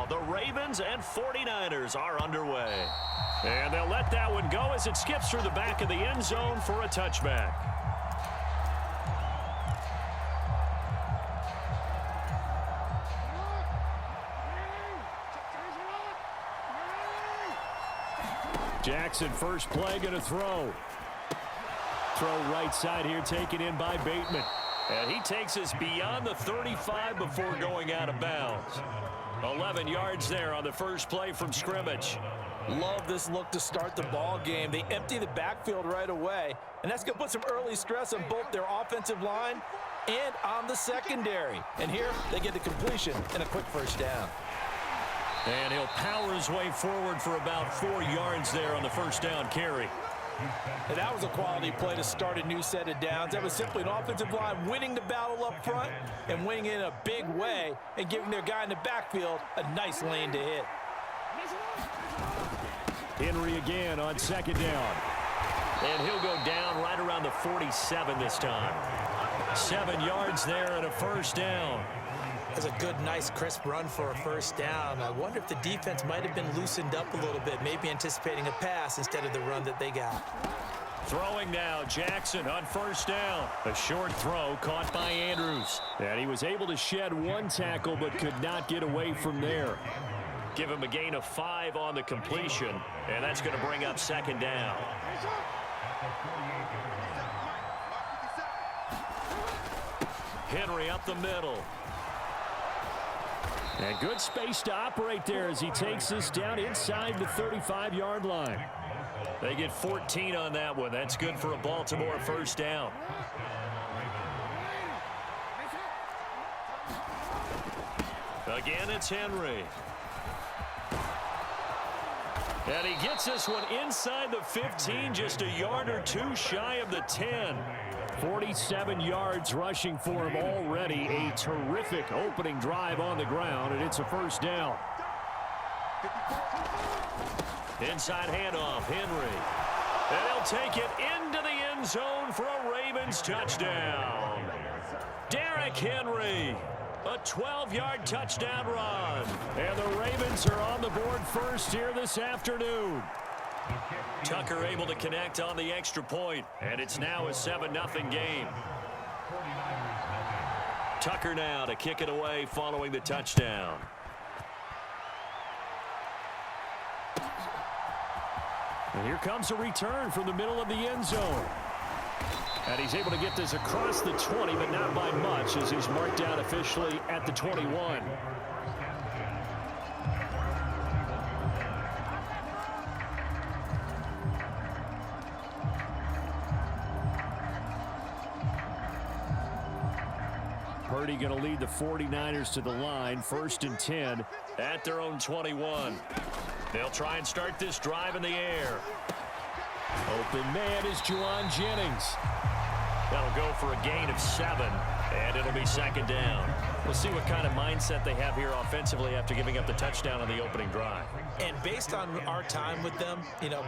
The Ravens and 49ers are underway. And they'll let that one go as it skips through the back of the end zone for a touchback. Jackson, first play, going to throw. Throw right side here, taken in by Bateman. And he takes us beyond the 35 before going out of bounds. 11 yards there on the first play from scrimmage. Love this look to start the ball game. They empty the backfield right away, and that's going to put some early stress on both their offensive line and on the secondary. And here they get the completion and a quick first down. And he'll power his way forward for about 4 yards there on the first down carry. And that was a quality play to start a new set of downs. That was simply an offensive line winning the battle up front and winning it in a big way and giving their guy in the backfield a nice lane to hit. Henry again on second down. And he'll go down right around the 47 this time. 7 yards there and a first down. That's a good, nice, crisp run for a first down. I wonder if the defense might have been loosened up a little bit, maybe anticipating a pass instead of the run that they got. Throwing now, Jackson on first down. A short throw caught by Andrews. And he was able to shed one tackle but could not get away from there. Give him a gain of 5 on the completion, and that's going to bring up second down. Henry up the middle. And good space to operate there as he takes this down inside the 35-yard line. They get 14 on that one. That's good for a Baltimore first down. Again, it's Henry. And he gets this one inside the 15, just a yard or two shy of the 10. 47 yards rushing for him already. A terrific opening drive on the ground, and it's a first down. Inside handoff, Henry. And he'll take it into the end zone for a Ravens touchdown. Derrick Henry. A 12-yard touchdown run. And the Ravens are on the board first here this afternoon. Tucker able to connect on the extra point, and it's now a 7-0 game. Tucker now to kick it away following the touchdown. And here comes a return from the middle of the end zone. And he's able to get this across the 20, but not by much, as he's marked down officially at the 21. Purdy going to lead the 49ers to the line, 1st and 10 at their own 21. They'll try and start this drive in the air. Open man is Juwan Jennings. That'll go for a gain of 7, and it'll be second down. We'll see what kind of mindset they have here offensively after giving up the touchdown on the opening drive. And based on our time with them,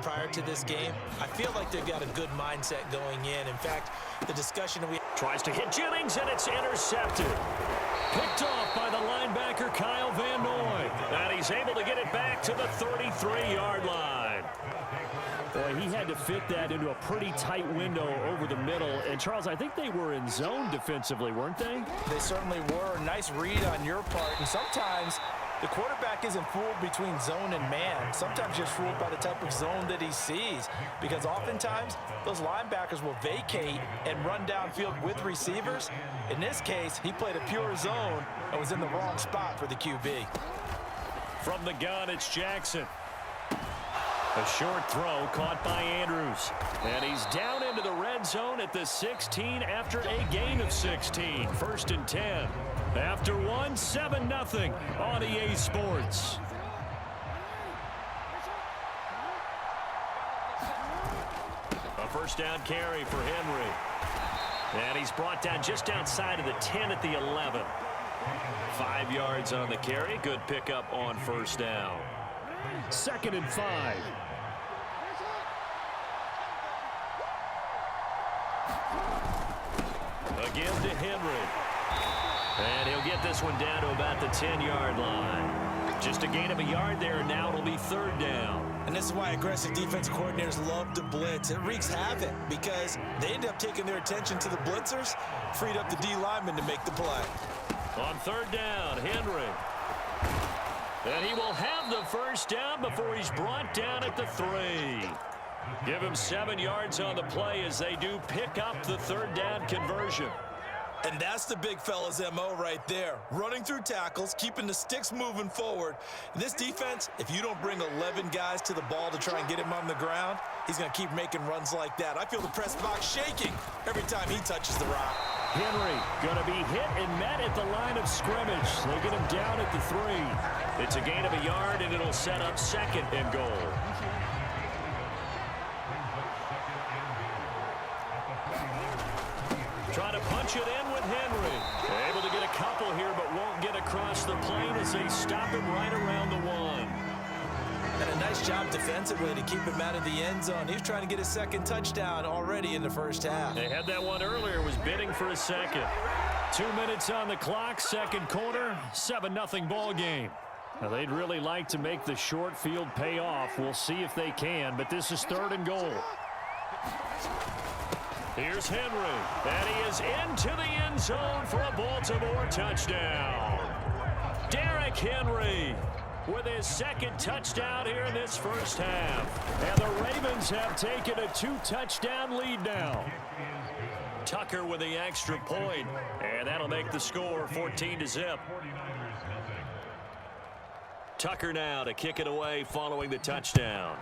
prior to this game, I feel like they've got a good mindset going in. In fact, the discussion we tries to hit Jennings, and it's intercepted. Picked off by the linebacker Kyle Van Noy. And he's able to get it back to the 33-yard line. Boy, he had to fit that into a pretty tight window over the middle. And, Charles, I think they were in zone defensively, weren't they? They certainly were. Nice read on your part. And sometimes the quarterback isn't fooled between zone and man. Sometimes you're fooled by the type of zone that he sees. Because oftentimes, those linebackers will vacate and run downfield with receivers. In this case, he played a pure zone and was in the wrong spot for the QB. From the gun, it's Jackson. A short throw caught by Andrews. And he's down into the red zone at the 16 after a gain of 16. 1st and 10. After one, 7-0 on EA Sports. A first down carry for Henry. And he's brought down just outside of the 10 at the 11. 5 yards on the carry. Good pickup on first down. 2nd and 5. Again to Henry. And he'll get this one down to about the 10-yard line. Just a gain of a yard there, and now it'll be third down. And this is why aggressive defense coordinators love to blitz. It wreaks havoc because they end up taking their attention to the blitzers, freed up the D lineman to make the play. On third down, Henry. And he will have the first down before he's brought down at the 3. Give him 7 yards on the play as they do pick up the third down conversion. And that's the big fella's MO right there. Running through tackles, keeping the sticks moving forward. This defense, if you don't bring 11 guys to the ball to try and get him on the ground, he's going to keep making runs like that. I feel the press box shaking every time he touches the rock. Henry going to be hit and met at the line of scrimmage. They get him down at the 3. It's a gain of a yard, and it'll set up second and goal. Trying to punch it in with Henry. Able to get a couple here, but won't get across the plane as they stop him right around the 1. And a nice job defensively to keep him out of the end zone. He was trying to get his second touchdown already in the first half. They had that one earlier, was bidding for a second. 2 minutes on the clock, second quarter, 7-0 ball game. Now, they'd really like to make the short field pay off. We'll see if they can, but this is third and goal. Here's Henry, and he is into the end zone for a Baltimore touchdown. Derrick Henry with his second touchdown here in this first half. And the Ravens have taken a 2-touchdown lead now. Tucker with the extra point, and that'll make the score 14-0. Tucker now to kick it away following the touchdown.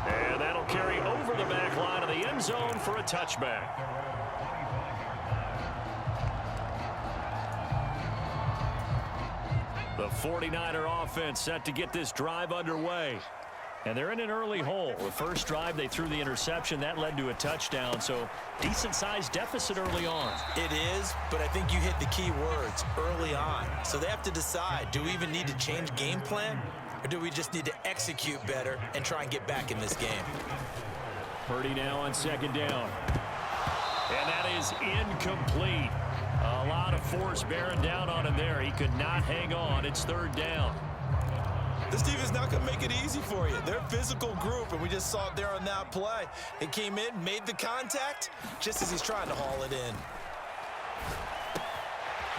And that'll carry over the back line of the end zone for a touchback. The 49er offense set to get this drive underway. And they're in an early hole. The first drive, they threw the interception. That led to a touchdown, so decent-sized deficit early on. It is, but I think you hit the key words, early on. So they have to decide, do we even need to change game plan, or do we just need to execute better and try and get back in this game? Purdy now on second down. And that is incomplete. A lot of force bearing down on him there. He could not hang on. It's third down. This defense is not going to make it easy for you. They're a physical group, and we just saw it there on that play. They came in, made the contact, just as he's trying to haul it in.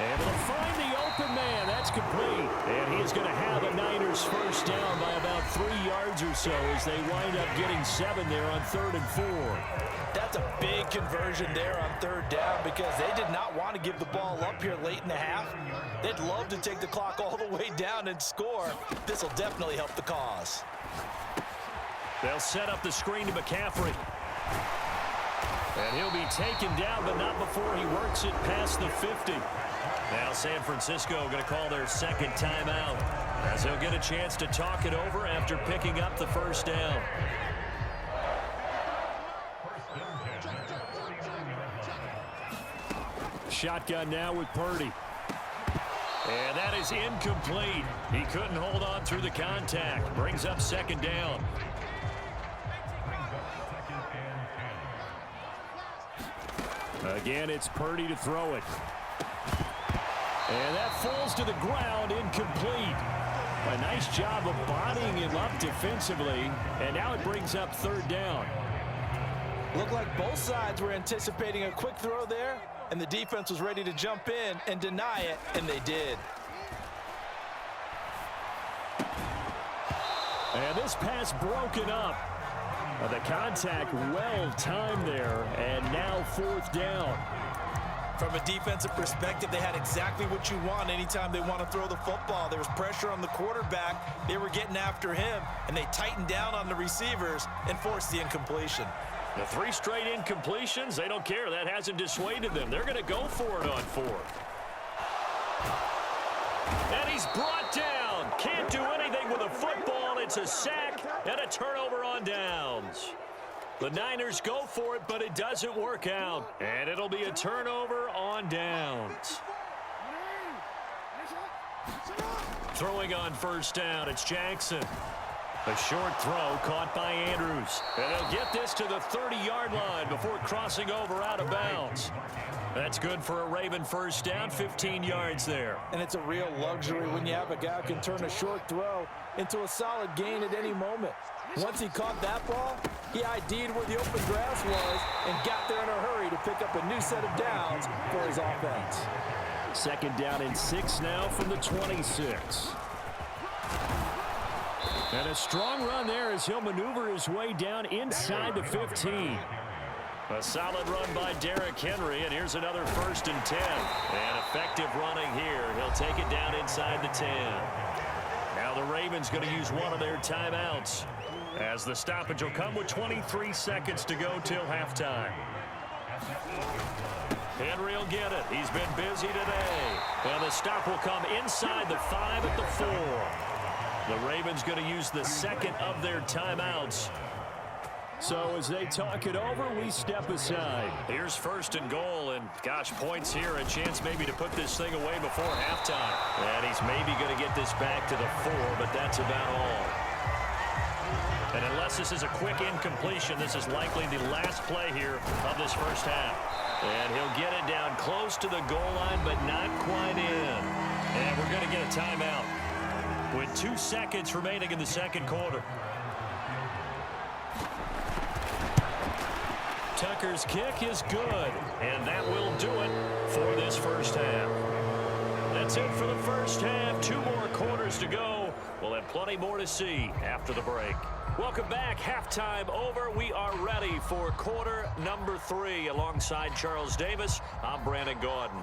Able to find the open man. That's complete. And he is going to have a Niners first down by about 3 yards or so as they wind up getting 7 there on 3rd and 4. That's a big conversion there on 3rd down because they did not want to give the ball up here late in the half. They'd love to take the clock all the way down and score. This will definitely help the cause. They'll set up the screen to McCaffrey. And he'll be taken down, but not before he works it past the 50. Now San Francisco going to call their second timeout as they'll get a chance to talk it over after picking up the first down. Shotgun now with Purdy. And that is incomplete. He couldn't hold on through the contact. Brings up second down. Again, it's Purdy to throw it. And that falls to the ground, incomplete. A nice job of bodying him up defensively. And now it brings up third down. Looked like both sides were anticipating a quick throw there, and the defense was ready to jump in and deny it, and they did. And this pass broken up. The contact well timed there, and now 4th down. From a defensive perspective, they had exactly what you want anytime they want to throw the football. There was pressure on the quarterback. They were getting after him, and they tightened down on the receivers and forced the incompletion. The 3 straight incompletions, they don't care. That hasn't dissuaded them. They're going to go for it on 4th. And he's brought down. Can't do anything with a football. It's a sack and a turnover on downs. The Niners go for it, but it doesn't work out. And it'll be a turnover on downs. Throwing on first down, it's Jackson. A short throw caught by Andrews. And they'll get this to the 30-yard line before crossing over out of bounds. That's good for a Raven first down, 15 yards there. And it's a real luxury when you have a guy who can turn a short throw into a solid gain at any moment. Once he caught that ball, he ID'd where the open grass was and got there in a hurry to pick up a new set of downs for his offense. Second down and 6 now from the 26. And a strong run there as he'll maneuver his way down inside the 15. A solid run by Derrick Henry, and here's another 1st and 10. And effective running here. He'll take it down inside the 10. Now the Ravens going to use one of their timeouts, as the stoppage will come with 23 seconds to go till halftime. Henry will get it. He's been busy today. And the stop will come inside the 5 at the 4. The Ravens going to use the second of their timeouts. So as they talk it over, we step aside. Here's 1st and goal, and gosh, points here, a chance maybe to put this thing away before halftime. And he's maybe going to get this back to the 4, but that's about all. And unless this is a quick incompletion, this is likely the last play here of this first half. And he'll get it down close to the goal line, but not quite in. And we're going to get a timeout with 2 seconds remaining in the second quarter. Tucker's kick is good, and that will do it for this first half. That's it for the first half. 2 more quarters to go. We'll have plenty more to see after the break. Welcome back. Halftime over. We are ready for quarter number 3. Alongside Charles Davis, I'm Brandon Gordon.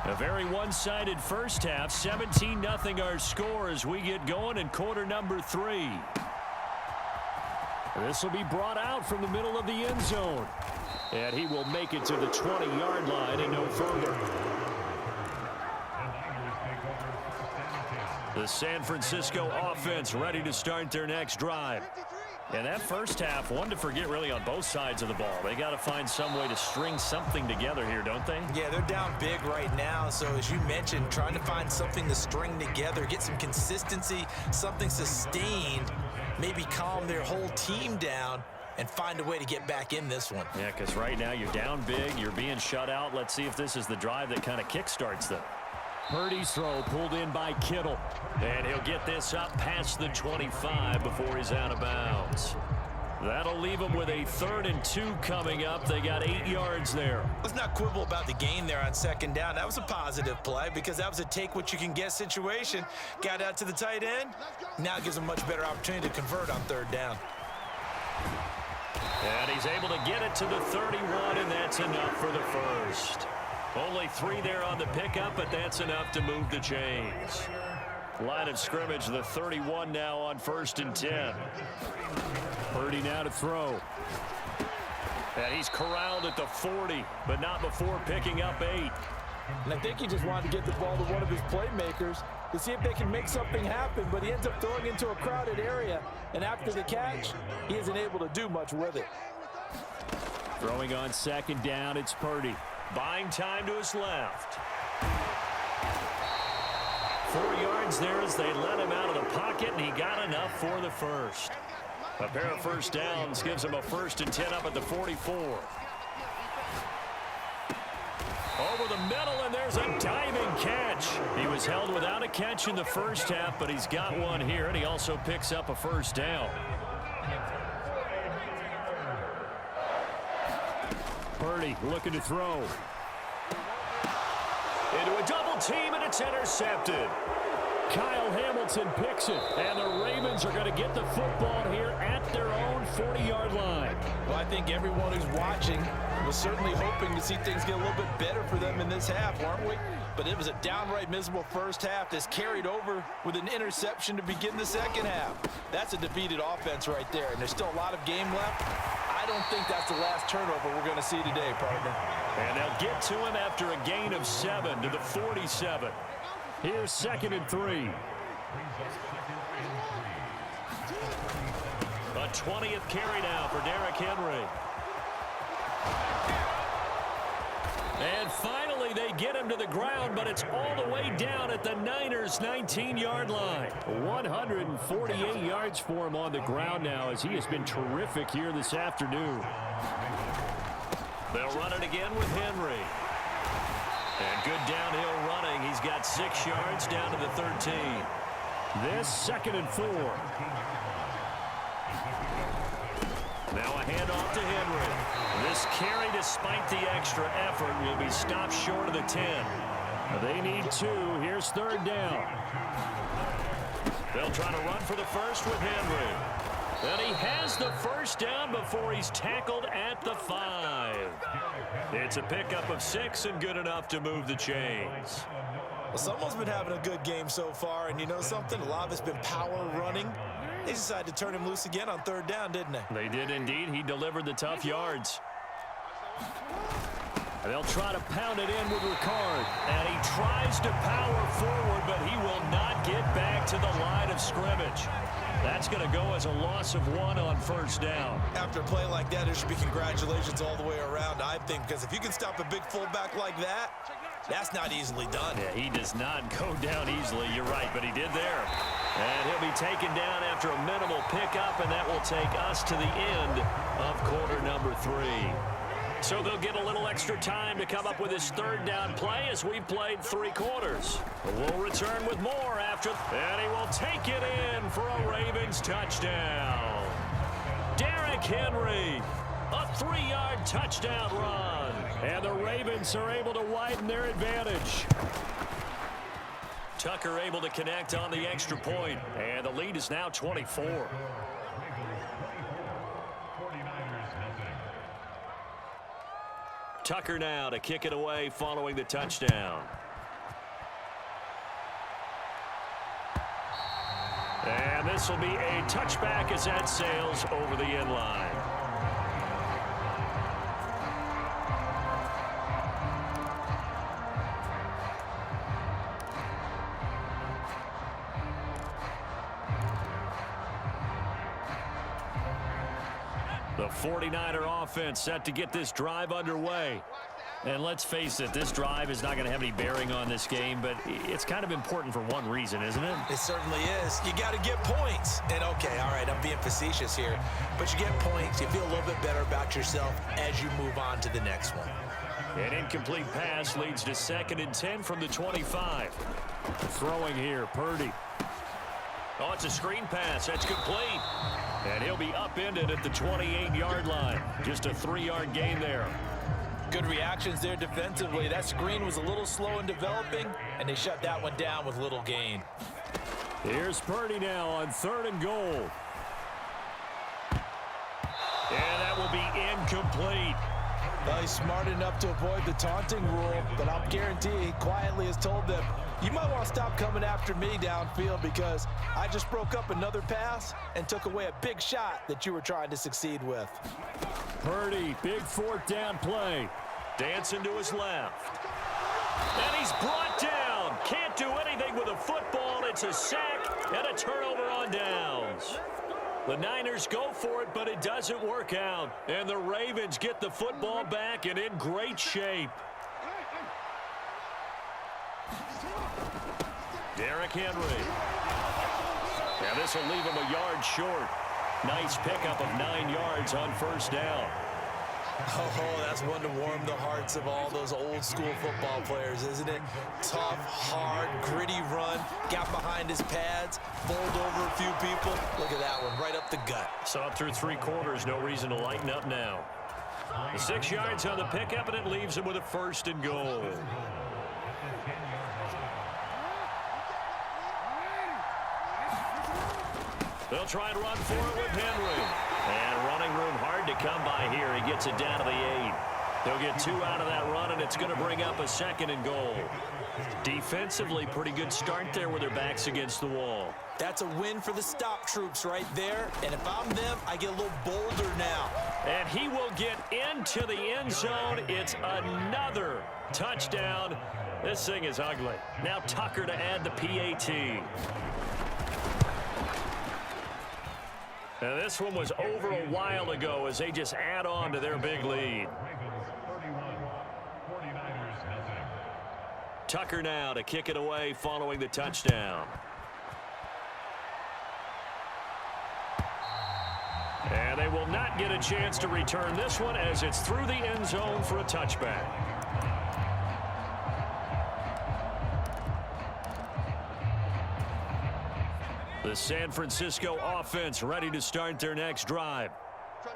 A very one-sided first half. 17-0 our score as we get going in quarter number 3. This will be brought out from the middle of the end zone. And he will make it to the 20-yard line and no further. The San Francisco offense ready to start their next drive. And that first half, one to forget really on both sides of the ball. They got to find some way to string something together here, don't they? Yeah, they're down big right now. So as you mentioned, trying to find something to string together, get some consistency, something sustained, maybe calm their whole team down and find a way to get back in this one. Yeah, because right now you're down big, you're being shut out. Let's see if this is the drive that kind of kickstarts them. Purdy's throw pulled in by Kittle. And he'll get this up past the 25 before he's out of bounds. That'll leave him with a 3rd and 2 coming up. They got 8 yards there. Let's not quibble about the gain there on 2nd down. That was a positive play because that was a take-what-you-can-get situation. Got out to the tight end. Now it gives him a much better opportunity to convert on 3rd down. And he's able to get it to the 31, and that's enough for the first. Only 3 there on the pickup, but that's enough to move the chains. Line of scrimmage, the 31 now on 1st and 10. Purdy now to throw. And he's corralled at the 40, but not before picking up 8. And I think he just wanted to get the ball to one of his playmakers to see if they can make something happen, but he ends up throwing into a crowded area, and after the catch, he isn't able to do much with it. Throwing on 2nd down, it's Purdy. Buying time to his left. 4 yards there as they let him out of the pocket, and he got enough for the first. A pair of first downs gives him a 1st and 10 up at the 44. Over the middle, and there's a diving catch. He was held without a catch in the first half, but he's got one here, and he also picks up a 1st down. Purdy looking to throw. Into a double team, and it's intercepted. Kyle Hamilton picks it, and the Ravens are going to get the football here at their own 40-yard line. Well, I think everyone who's watching was certainly hoping to see things get a little bit better for them in this half, weren't we? But it was a downright miserable first half that's carried over with an interception to begin the second half. That's a defeated offense right there, and there's still a lot of game left. I don't think that's the last turnover we're going to see today, partner. And they'll get to him after a gain of 7 to the 47. Here's 2nd and 3. A 20th carry now for Derrick Henry. And finally, they get him to the ground, but it's all the way down at the Niners' 19-yard line. 148 yards for him on the ground now, as he has been terrific here this afternoon. They'll run it again with Henry. And good downhill running. He's got 6 yards down to the 13. This 2nd and 4. Now a handoff to Henry. This carry, despite the extra effort, will be stopped short of the 10. They need 2. Here's 3rd down. They'll try to run for the first with Henry. And he has the 1st down before he's tackled at the 5. It's a pickup of 6 and good enough to move the chains. Well, someone's been having a good game so far, and you know something? A lot of it's been power running. They decided to turn him loose again on 3rd down, didn't they? They did indeed. He delivered the tough yards. And they'll try to pound it in with Ricard. And he tries to power forward, but he will not get back to the line of scrimmage. That's going to go as a loss of 1 on 1st down. After a play like that, there should be congratulations all the way around, I think, because if you can stop a big fullback like that, that's not easily done. Yeah, he does not go down easily. You're right, but he did there. And he'll be taken down after a minimal pickup, and that will take us to the end of quarter number 3. So they'll get a little extra time to come up with his 3rd down play as we've played 3 quarters. We'll return with more after, and he will take it in for a Ravens touchdown. Derrick Henry, a 3-yard touchdown run. And the Ravens are able to widen their advantage. Tucker able to connect on the extra point, and the lead is now 24. Tucker now to kick it away following the touchdown. And this will be a touchback as that sails over the end line. The 49er offense set to get this drive underway. And let's face it, this drive is not going to have any bearing on this game, but it's kind of important for one reason, isn't it? It certainly is. You got to get points. And, okay, all right, I'm being facetious here, but you get points. You feel a little bit better about yourself as you move on to the next one. An incomplete pass leads to 2nd and 10 from the 25. Throwing here, Purdy. Oh, it's a screen pass. That's complete. And he'll be upended at the 28-yard line. Just a 3-yard gain there. Good reactions there defensively. That screen was a little slow in developing, and they shut that one down with little gain. Here's Purdy now on 3rd and goal. And that will be incomplete. Well, he's smart enough to avoid the taunting rule, but I'll guarantee he quietly has told them, you might want to stop coming after me downfield because I just broke up another pass and took away a big shot that you were trying to succeed with. Purdy, big 4th down play. Dancing to his left. And he's brought down. Can't do anything with a football. It's a sack and a turnover on downs. The Niners go for it, but it doesn't work out. And the Ravens get the football back and in great shape. Derrick Henry. Now this will leave him a yard short. Nice pickup of 9 yards on 1st down. Oh, that's one to warm the hearts of all those old school football players, isn't it? Tough, hard, gritty run. Got behind his pads, bowled over a few people. Look at that one, right up the gut. Saw it through 3 quarters. No reason to lighten up now. 6 yards on the pickup, and it leaves him with a 1st and goal. They'll try and run for it with Henry. And running room hard to come by here. He gets it down to the 8. They'll get 2 out of that run, and it's going to bring up a 2nd and goal. Defensively, pretty good start there with their backs against the wall. That's a win for the stop troops right there. And if I'm them, I get a little bolder now. And he will get into the end zone. It's another touchdown. This thing is ugly. Now Tucker to add the PAT. Now this one was over a while ago as they just add on to their big lead. 31, 49ers. Tucker now to kick it away following the touchdown. And they will not get a chance to return this one as it's through the end zone for a touchback. The San Francisco offense ready to start their next drive.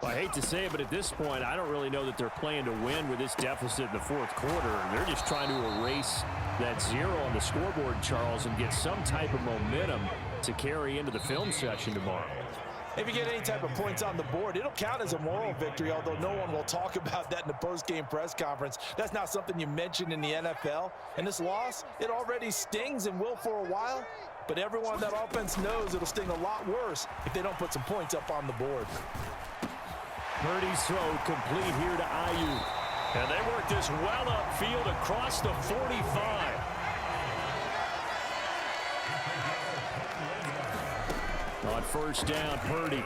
Well, I hate to say it, but at this point, I don't really know that they're playing to win with this deficit in the fourth quarter. They're just trying to erase that 0 on the scoreboard, Charles, and get some type of momentum to carry into the film session tomorrow. If you get any type of points on the board, it'll count as a moral victory, although no one will talk about that in the post-game press conference. That's not something you mention in the NFL. And this loss, it already stings and will for a while, but everyone on that offense knows it'll sting a lot worse if they don't put some points up on the board. Purdy's throw complete here to Ayuk. And they work this well upfield across the 45. On first down, Purdy.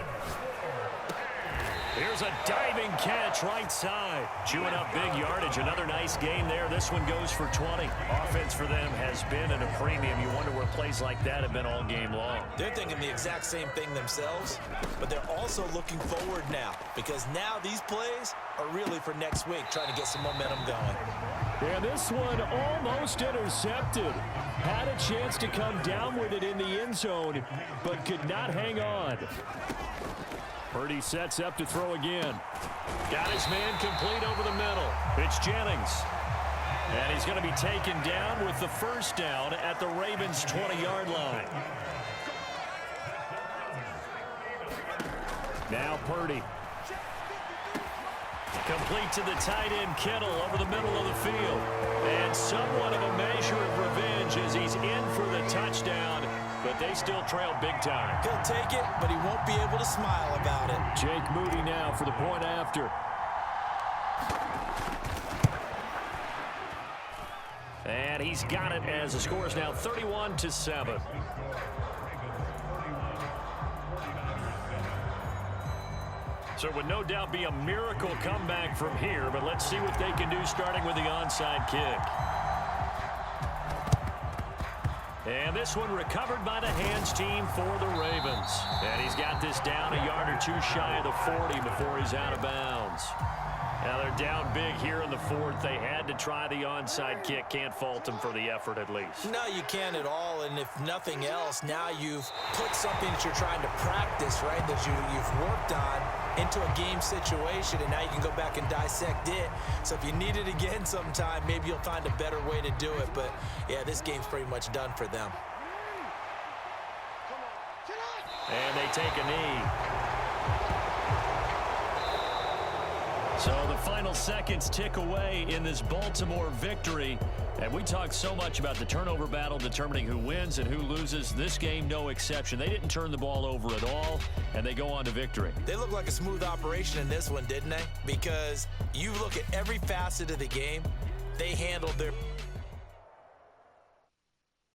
Here's a diving catch right side. Chewing up big yardage. Another nice game there. This one goes for 20. Offense for them has been at a premium. You wonder where plays like that have been all game long. They're thinking the exact same thing themselves, but they're also looking forward now because now these plays are really for next week, trying to get some momentum going. And this one almost intercepted. Had a chance to come down with it in the end zone, but could not hang on. Purdy sets up to throw again. Got his man complete over the middle. It's Jennings. And he's going to be taken down with the first down at the Ravens' 20-yard line. Now Purdy. Complete to the tight end, Kittle, over the middle of the field. And somewhat of a measure of revenge as he's in for the touchdown, but they still trail big time. He'll take it, but he won't be able to smile about it. Jake Moody now for the point after. And he's got it as the score is now 31-7. So it would no doubt be a miracle comeback from here, but let's see what they can do starting with the onside kick. And this one recovered by the hands team for the Ravens. And he's got this down a yard or two shy of the 40 before he's out of bounds. Now they're down big here in the fourth. They had to try the onside kick. Can't fault them for the effort at least. No, you can't at all. And if nothing else, now you've put something that you're trying to practice, right, that you've worked on into a game situation, and now you can go back and dissect it. So if you need it again sometime, maybe you'll find a better way to do it. But, yeah, this game's pretty much done for them. And they take a knee. So the final seconds tick away in this Baltimore victory. And we talked so much about the turnover battle determining who wins and who loses. This game, no exception. They didn't turn the ball over at all, and they go on to victory. They look like a smooth operation in this one, didn't they? Because you look at every facet of the game, they handled their